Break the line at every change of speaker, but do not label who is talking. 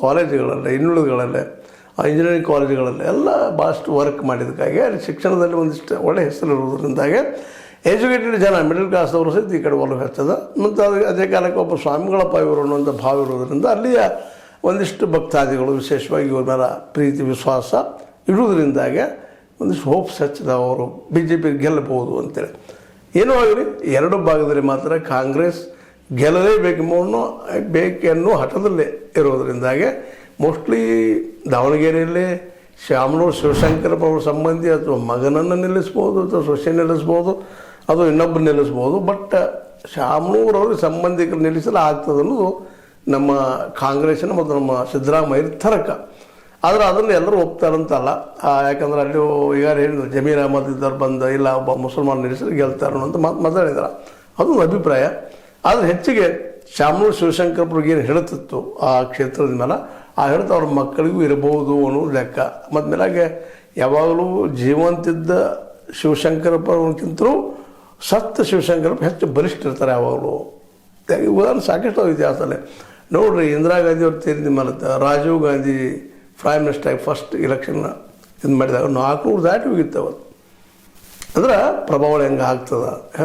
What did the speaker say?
ಕಾಲೇಜುಗಳಲ್ಲೇ ಇನ್ನುಳಿದಗಳಲ್ಲೇ engineering ಕಾಲೇಜುಗಳಲ್ಲೇ ಎಲ್ಲ ಭಾಳಷ್ಟು work ಮಾಡಿದ್ದಕ್ಕಾಗಿ ಅಲ್ಲಿ ಶಿಕ್ಷಣದಲ್ಲಿ ಒಂದಿಷ್ಟು ಒಳ್ಳೆಯ ಹೆಸರು ಇರೋದ್ರಿಂದಾಗೆ ಎಜುಕೇಟೆಡ್ ಜನ ಮಿಡಲ್ ಕ್ಲಾಸ್ದವರು ಸಹಿತ ಈ ಕಡೆ ಒಲವು ಹೆಚ್ಚದ ಮತ್ತು ಅದೇ ಕಾಲಕ್ಕೆ ಒಬ್ಬ ಸ್ವಾಮಿಗಳಪ್ಪ ಇವರು ಅನ್ನುವಂಥ ಭಾವ ಇರೋದರಿಂದ ಅಲ್ಲಿಯ ಒಂದಿಷ್ಟು ಭಕ್ತಾದಿಗಳು ವಿಶೇಷವಾಗಿ ಇವ್ರ ಮೇಲೆ ಪ್ರೀತಿ ವಿಶ್ವಾಸ ಇರುವುದರಿಂದಾಗೆ ಒಂದಿಷ್ಟು ಹೋಪ್ಸ್ ಹೆಚ್ಚದ ಅವರು ಬಿ ಜೆ ಪಿ ಗೆಲ್ಲಬಹುದು ಅಂತೇಳಿ. ಏನೂ ಆಗಲಿ ಎರಡು ಭಾಗದಲ್ಲಿ ಮಾತ್ರ ಕಾಂಗ್ರೆಸ್ ಬೇಕೆನ್ನೋ ಹಠದಲ್ಲೇ ಇರೋದರಿಂದಾಗೆ ಮೋಸ್ಟ್ಲಿ ದಾವಣಗೆರೆಯಲ್ಲಿ ಶ್ಯಾಮನೂರು ಶಿವಶಂಕರಪ್ಪ ಅವ್ರ ಸಂಬಂಧಿ ಅಥವಾ ಮಗನನ್ನು ನಿಲ್ಲಿಸ್ಬೋದು ಅಥವಾ ಸೊಸೆ ನಿಲ್ಲಿಸ್ಬೋದು ಅದು ಇನ್ನೊಬ್ಬರು ನಿಲ್ಲಿಸ್ಬೋದು. ಬಟ್ ಶ್ಯಾಮನೂರವ್ರಿಗೆ ಸಂಬಂಧಿಕರು ನಿಲ್ಲಿಸಲು ಆಗ್ತದೆ ಅನ್ನೋದು ನಮ್ಮ ಕಾಂಗ್ರೆಸ್ಸಿನ ಮತ್ತು ನಮ್ಮ ಸಿದ್ದರಾಮಯ್ಯರ ತರ್ಕ. ಆದರೆ ಅದನ್ನು ಎಲ್ಲರೂ ಒಪ್ತಾರಂತಲ್ಲ. ಯಾಕಂದ್ರೆ ಅಲ್ಲಿ ಈಗ ಹೇಳಿದ್ರು ಜಮೀರ್ ಅಹಮದ್ ಇದ್ದವ್ರು ಬಂದು ಇಲ್ಲ ಒಬ್ಬ ಮುಸಲ್ಮಾನ್ ನಿಲ್ಲಿಸಲು ಗೆಲ್ತಾರೆ ಅನ್ನೋಂಥ ಮಾತಾಡಿದಾರೆ. ಅದೊಂದು ಅಭಿಪ್ರಾಯ. ಆದರೆ ಹೆಚ್ಚಿಗೆ ಶ್ಯಾಮನೂರು ಶಿವಶಂಕರಪ್ಪರಿಗೆ ಏನು ಹೇಳ್ತಿತ್ತು ಆ ಕ್ಷೇತ್ರದ ಮೇಲೆ ಆ ಹೇಳ್ತು ಅವ್ರ ಮಕ್ಕಳಿಗೂ ಇರಬಹುದು ಅನ್ನೋದು ಲೆಕ್ಕ. ಮತ್ತು ಮೇಲಾಗೆ ಯಾವಾಗಲೂ ಜೀವಂತಿದ್ದ ಶಿವಶಂಕರಪ್ಪಕ್ಕಿಂತಲೂ ಸತ್ತ ಶಿವಶಂಕರಪ್ಪ ಹೆಚ್ಚು ಬಲಿಷ್ಠ ಇರ್ತಾರೆ ಯಾವಾಗಲೂ. ಉದಾಹರಣೆ ಸಾಕಷ್ಟು ಇತಿಹಾಸದಲ್ಲೇ ನೋಡಿರಿ, ಇಂದಿರಾ ಗಾಂಧಿ ಅವ್ರು ತೀರಿದ ಮೇಲೆ ರಾಜೀವ್ ಗಾಂಧಿ ಪ್ರೈಮ್ ಮಿನಿಸ್ಟರ್ ಆಗಿ ಫಸ್ಟ್ ಇಲೆಕ್ಷನ್ನ ಇದು ಮಾಡಿದಾಗ 400 ದಾಟಿ ಹೋಗಿತ್ತು ಅವತ್ತು. ಅಂದ್ರೆ ಪ್ರಭಾವ ಹೆಂಗೆ ಆಗ್ತದೆ.